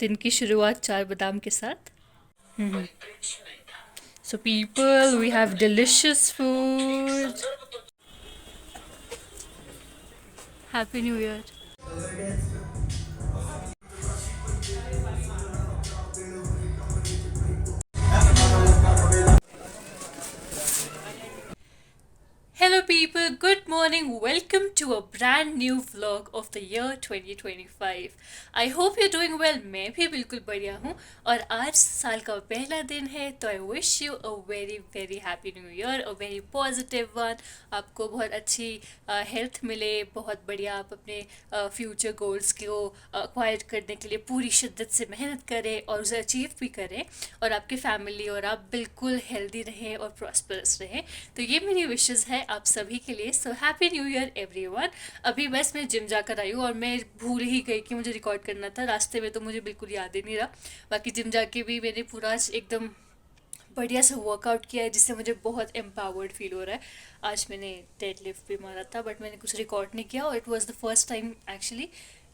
दिन की शुरुआत चाय बादाम के साथ। So people, we have delicious food. Happy New Year. Hello people, good morning. Welcome to a brand new vlog of the year 2025. I hope you're doing well. मैं भी बिल्कुल बढ़िया हूँ और आज साल का पहला दिन है तो I wish you a very very happy new year, a very positive one. आपको बहुत अच्छी हेल्थ मिले, बहुत बढ़िया आप अपने फ्यूचर गोल्स को एक्वायर करने के लिए पूरी शिद्दत से मेहनत करें और उसे अचीव भी करें और आपकी फैमिली और आप बिल्कुल हेल्दी रहें और प्रॉस्परस रहें। तो ये मेरी विशेस है आप सभी के लिए। So happy new year everyone. अभी बस मैं जिम जाकर आई हूँ और मैं भूल ही गई कि मुझे रिकॉर्ड करना था रास्ते में, तो मुझे बिल्कुल याद ही नहीं रहा। बाकी जिम जाके भी मैंने पूरा आज एकदम बढ़िया से वर्कआउट किया है जिससे मुझे बहुत एम्पावर्ड फील हो रहा है। आज मैंने डेड लिफ्ट भी मारा था बट मैंने कुछ रिकॉर्ड नहीं किया और it was the first time actually.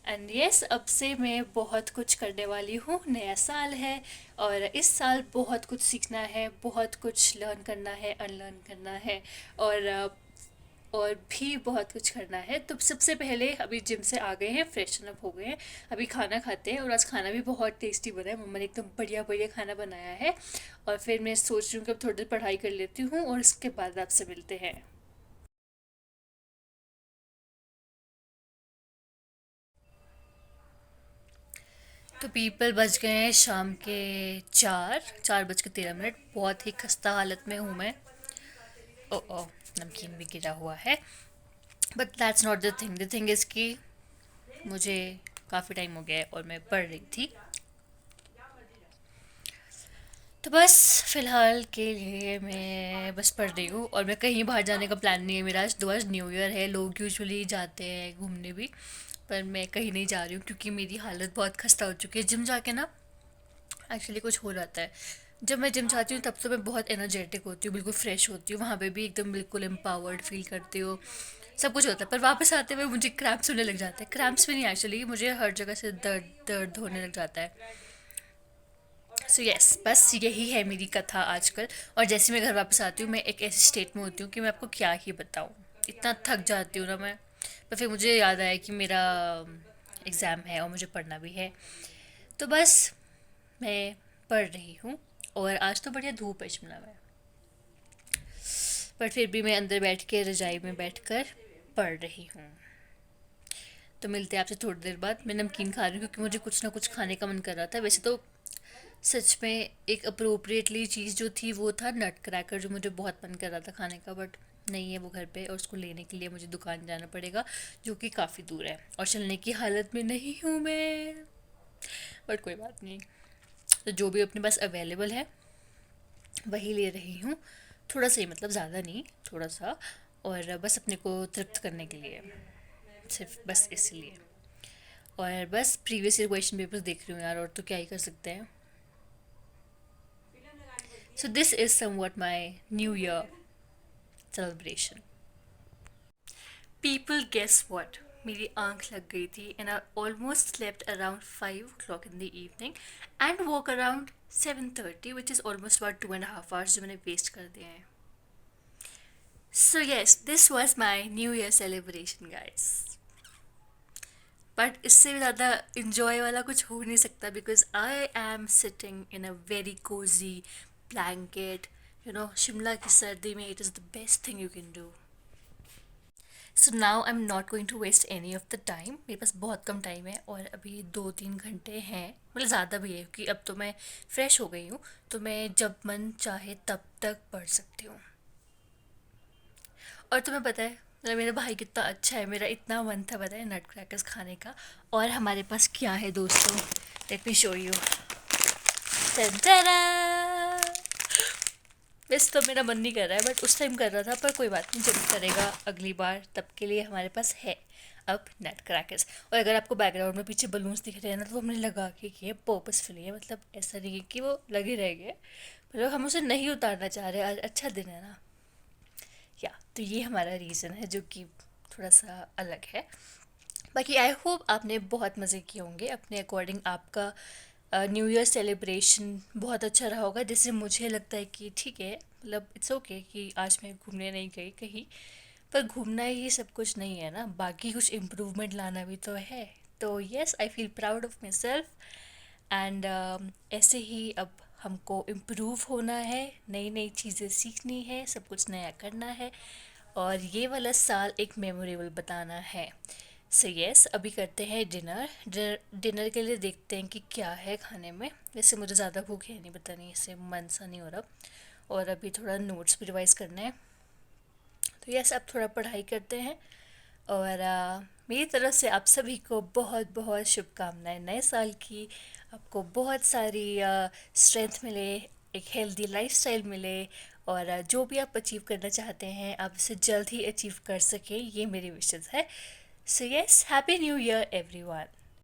And yes, अब से मैं बहुत कुछ करने वाली हूँ। नया साल है और इस साल बहुत कुछ सीखना है, बहुत कुछ लर्न करना है, अनलर्न करना है और भी बहुत कुछ करना है। तो सबसे पहले अभी जिम से आ गए हैं, फ्रेशन अप हो गए हैं, अभी खाना खाते हैं। और आज खाना भी बहुत टेस्टी बना है, मम्मा ने एकदम बढ़िया बढ़िया खाना बनाया है। और फिर मैं सोच रही हूँ कि अब थोड़ी देर पढ़ाई कर लेती हूँ और इसके बाद आपसे मिलते हैं। तो पीपल बज गए हैं शाम के 4:13। बहुत ही खस्ता हालत में हूँ मैं। ओ ओ, नमकीन भी गिरा हुआ है। But that's not the thing is कि मुझे काफ़ी टाइम हो गया है और मैं पढ़ रही थी। तो बस फ़िलहाल के लिए मैं बस पढ़ रही हूँ और मैं कहीं बाहर जाने का प्लान नहीं है मेरा। आज न्यू ईयर है, लोग यूजुअली जाते हैं घूमने भी, पर मैं कहीं नहीं जा रही हूँ क्योंकि मेरी हालत बहुत खस्ता हो चुकी है। जिम जाके ना एक्चुअली कुछ हो जाता है। जब मैं जिम जाती हूँ तब तो मैं बहुत एनर्जेटिक होती हूँ, बिल्कुल फ्रेश होती हूँ, वहाँ पे भी एकदम बिल्कुल एम्पावर्ड फील करती हूँ, सब कुछ होता है। पर वापस आते हुए मुझे क्रैम्प्स होने लग जाते हैं। क्रैम्प्स भी नहीं, एक्चुअली मुझे हर जगह से दर्द दर्द होने लग जाता है। सो यस, बस यही है मेरी कथा आजकल। और जैसे मैं घर वापस आती हूँ मैं एक ऐसे स्टेट में होती हूँ कि मैं आपको क्या ही बताऊँ, इतना थक जाती हूँ ना मैं। पर फिर मुझे याद आया कि मेरा एग्ज़ाम है और मुझे पढ़ना भी है, तो बस मैं पढ़ रही हूँ। और आज तो बढ़िया धूप है शिमला में, पर फिर भी मैं अंदर बैठ के रजाई में बैठ कर पढ़ रही हूँ। तो मिलते हैं आपसे थोड़ी देर बाद। मैं नमकीन खा रही हूँ क्योंकि मुझे कुछ ना कुछ खाने का मन कर रहा था। वैसे तो सच में एक अप्रोप्रिएटली चीज़ जो थी वो था नट क्रैकर, जो मुझे बहुत मन कर रहा था खाने का, बट नहीं है वो घर पे और उसको लेने के लिए मुझे दुकान जाना पड़ेगा जो कि काफ़ी दूर है और चलने की हालत में नहीं हूँ मैं। बट कोई बात नहीं, तो जो भी अपने पास अवेलेबल है वही ले रही हूँ। थोड़ा सा ही, मतलब ज़्यादा नहीं, थोड़ा सा। और बस अपने को तृप्त करने के लिए, सिर्फ बस इसलिए। और बस प्रीवियस ईयर क्वेश्चन पेपर्स देख रही हूँ यार, और तो क्या ही कर सकते हैं। So this is somewhat my New Year celebration. People guess what, मेरी आंख लग गई थी and I almost slept around 5 o'clock in the evening and woke around 7:30, which is almost about 2.5 hours जो मैंने वेस्ट कर दिए हैं। So yes, this was my New Year celebration guys. But इससे भी ज़्यादा इंजॉय वाला कुछ हो नहीं सकता because I am sitting in a very cosy blanket. Shimla की सर्दी में it is the best thing you can do. So now I am not going to waste any of the time. मेरे पास बहुत कम टाइम है और अभी 2-3 घंटे हैं, मतलब ज़्यादा भी है क्योंकि अब तो मैं फ्रेश हो गई हूँ, तो मैं जब मन चाहे तब तक पढ़ सकती हूँ। और तुम्हें पता है, मतलब मेरा भाई कितना अच्छा है, मेरा इतना मन था पता है नट क्रैकर्स खाने का। और हमारे पास क्या है दोस्तों, लेट मी शो यू। वैसे तो मेरा मन नहीं कर रहा है बट उस टाइम कर रहा था, पर कोई बात नहीं, जब करेगा अगली बार तब के लिए हमारे पास है अब नट क्रैकर्स। और अगर आपको बैकग्राउंड में पीछे बलून्स दिख रहे हैं ना, तो हमने लगा के किए पर्पसफुली है, मतलब ऐसा नहीं है कि वो लगे रह गए, मतलब हम उसे नहीं उतारना चाह रहे। आज अच्छा दिन है ना, या तो ये हमारा रीज़न है जो कि थोड़ा सा अलग है। बाकी आई होप आपने बहुत मज़े किए होंगे अपने अकॉर्डिंग। आपका न्यू ईयर सेलिब्रेशन बहुत अच्छा रहा होगा, जिससे मुझे लगता है कि ठीक है, मतलब इट्स ओके कि आज मैं घूमने नहीं गई कहीं। पर घूमना ही सब कुछ नहीं है ना, बाकी कुछ इम्प्रूवमेंट लाना भी तो है। तो yes, I feel proud of my self. And ऐसे ही अब हमको इम्प्रूव होना है, नई नई चीज़ें सीखनी है, सब कुछ नया करना है, और ये वाला साल एक मेमोरेबल बताना है। सो यस, अभी करते हैं डिनर। डिनर के लिए देखते हैं कि क्या है खाने में। वैसे मुझे ज़्यादा भूख है नहीं, पता नहीं, इससे मन सा नहीं हो रहा। और अभी थोड़ा नोट्स भी रिवाइज करने हैं। तो यस, अब थोड़ा पढ़ाई करते हैं। और मेरी तरफ से आप सभी को बहुत बहुत शुभकामनाएं नए साल की। आपको बहुत सारी स्ट्रेंथ मिले, एक हेल्दी लाइफस्टाइल मिले, और जो भी आप अचीव करना चाहते हैं आप उसे जल्द ही अचीव कर सकें, ये मेरी विशेस है। So yes, happy new year everyone.